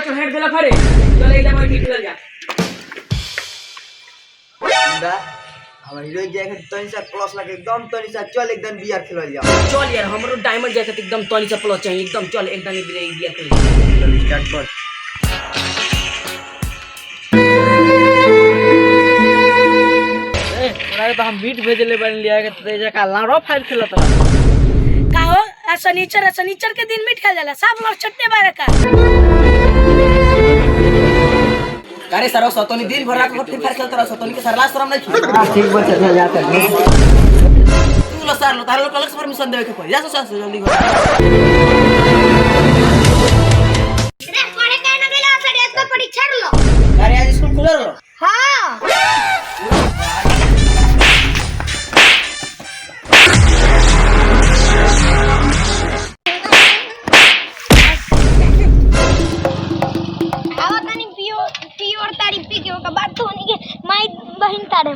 પાછો હેડ દેલા ખરે ચલ એકદમ ઓય નીકળ જા बंदा हमार हीरो जाके तनी सा प्लस लगे एकदम तनी सा चल एकदम बियर खेलल जा चल यार हमरो डायमंड जैकेट एकदम तनी से प्लस चाहिए एकदम चल एकदम बियर खेल चल स्टार्ट कर अरे तो हम बीट भेजले बन लिया के तेजा का लाड़ो फाइल खेलत रहा का हो शनिचर के दिन मीट खेल जाला सब लोग चट्टे बारे का अरे सरो सतोनी दिन भर रात को फ्री फायर खेलता रहा सतोनी के सरला शरम नहीं खी ठीक बच जाता है तू लो सर लो तार लो कलेक्स परमिशन देवे के पड़ी जा सो जल्दी go रे कोड़े का न गेला सड़ी तो पड़ी छड़ लो अरे आज स्कूल खुला रहो हां आवा तनी पियो और तारी पी के ओका बात तो होनी के माई बहन तारे